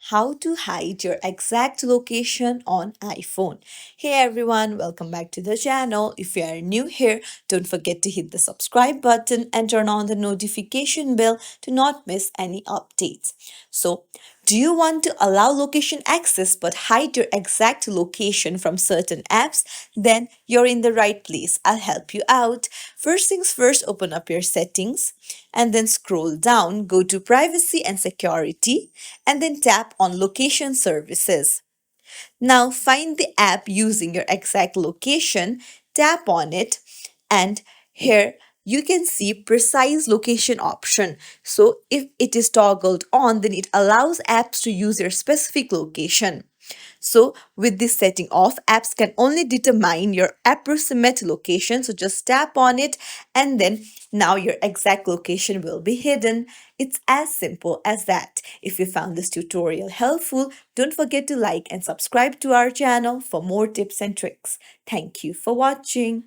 how to hide your exact location on iPhone. Hey everyone, welcome back to the channel. If you are new here, don't forget to hit the subscribe button and turn on the notification bell to not miss any updates. So, do you want to allow location access but hide your exact location from certain apps? Then you're in the right place. I'll help you out. First things first, open up your settings and then scroll down, go to privacy and security, and then tap on location services. Now find the app using your exact location, tap on it, and here you can see precise location option. So if it is toggled on, then it allows apps to use your specific location. So with this setting off, apps can only determine your approximate location. So just tap on it and then now your exact location will be hidden. It's as simple as that. If you found this tutorial helpful, don't forget to like and subscribe to our channel for more tips and tricks. Thank you for watching.